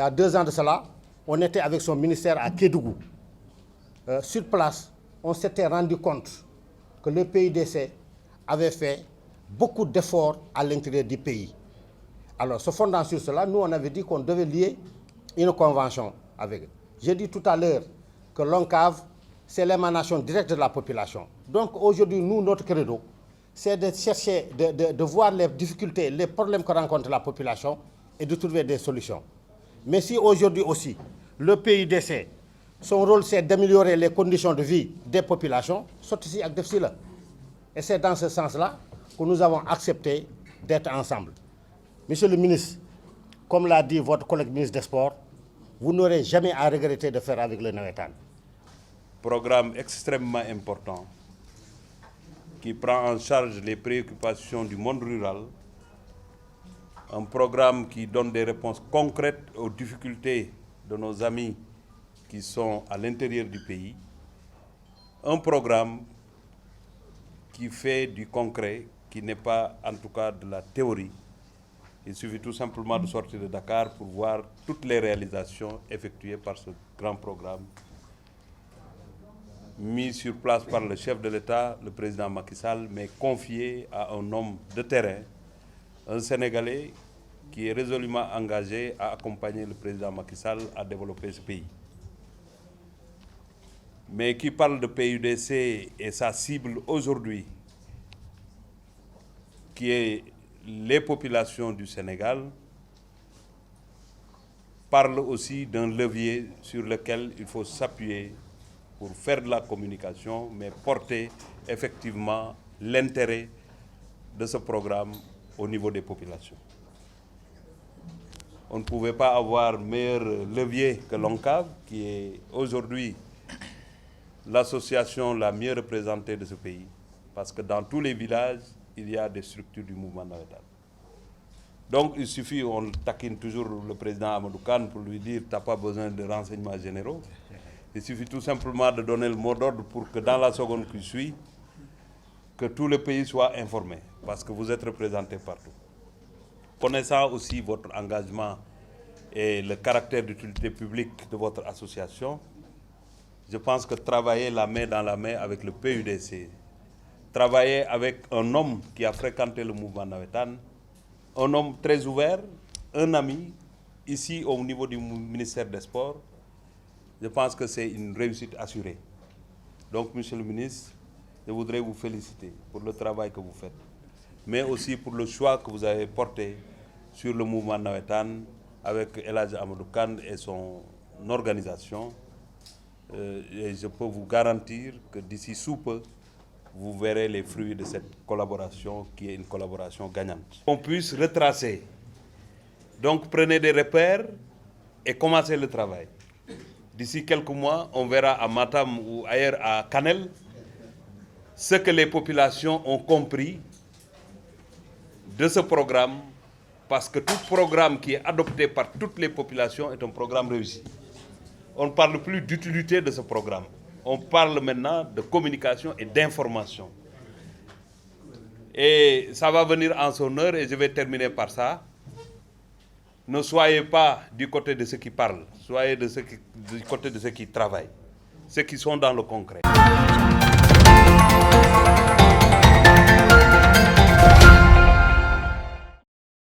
y a 2 ans de cela, on était avec son ministère à Kédougou. Sur place, on s'était rendu compte que le PUDC avait fait beaucoup d'efforts à l'intérieur du pays. Alors, se fondant sur cela, nous, on avait dit qu'on devait lier une convention avec eux. J'ai dit tout à l'heure que l'ONCAV, c'est l'émanation directe de la population. Donc, aujourd'hui, nous, notre credo, c'est de chercher, de voir les difficultés, les problèmes que rencontre la population et de trouver des solutions. Mais si aujourd'hui aussi, le PUDC, son rôle, c'est d'améliorer les conditions de vie des populations, c'est ici avec DEFSI là. Et c'est dans ce sens-là que nous avons accepté d'être ensemble. Monsieur le ministre, comme l'a dit votre collègue ministre des Sports, vous n'aurez jamais à regretter de faire avec le Nawetan. Programme extrêmement important qui prend en charge les préoccupations du monde rural. Un programme qui donne des réponses concrètes aux difficultés de nos amis qui sont à l'intérieur du pays. Un programme qui fait du concret, qui n'est pas en tout cas de la théorie. Il suffit tout simplement de sortir de Dakar pour voir toutes les réalisations effectuées par ce grand programme mis sur place par le chef de l'État, le président Macky Sall, mais confié à un homme de terrain, un Sénégalais qui est résolument engagé à accompagner le président Macky Sall à développer ce pays. Mais qui parle de PUDC et sa cible aujourd'hui, qui est les populations du Sénégal, parle aussi d'un levier sur lequel il faut s'appuyer pour faire de la communication, mais porter effectivement l'intérêt de ce programme au niveau des populations. On ne pouvait pas avoir meilleur levier que l'ONCAV, qui est aujourd'hui l'association la mieux représentée de ce pays, parce que dans tous les villages, il y a des structures du mouvement navétane. Donc il suffit, on taquine toujours le président Amadou Kane pour lui dire « tu n'as pas besoin de renseignements généraux ». Il suffit tout simplement de donner le mot d'ordre pour que dans la seconde qui suit, que tout le pays soit informé, parce que vous êtes représentés partout. Connaissant aussi votre engagement et le caractère d'utilité publique de votre association, je pense que travailler la main dans la main avec le PUDC, travailler avec un homme qui a fréquenté le mouvement navétane, un homme très ouvert, un ami, ici au niveau du ministère des Sports, je pense que c'est une réussite assurée. Donc, monsieur le ministre, je voudrais vous féliciter pour le travail que vous faites, mais aussi pour le choix que vous avez porté sur le mouvement navétane avec El Hadj Amadou Kane et son organisation. Et je peux vous garantir que d'ici sous peu, vous verrez les fruits de cette collaboration qui est une collaboration gagnante. On puisse retracer. Donc prenez des repères et commencez le travail. D'ici quelques mois, on verra à Matam ou ailleurs à Kanel ce que les populations ont compris de ce programme, parce que tout programme qui est adopté par toutes les populations est un programme réussi. On ne parle plus d'utilité de ce programme. On parle maintenant de communication et d'information. Et ça va venir en son heure et je vais terminer par ça. Ne soyez pas du côté de ceux qui parlent, soyez du côté de ceux qui travaillent, ceux qui sont dans le concret.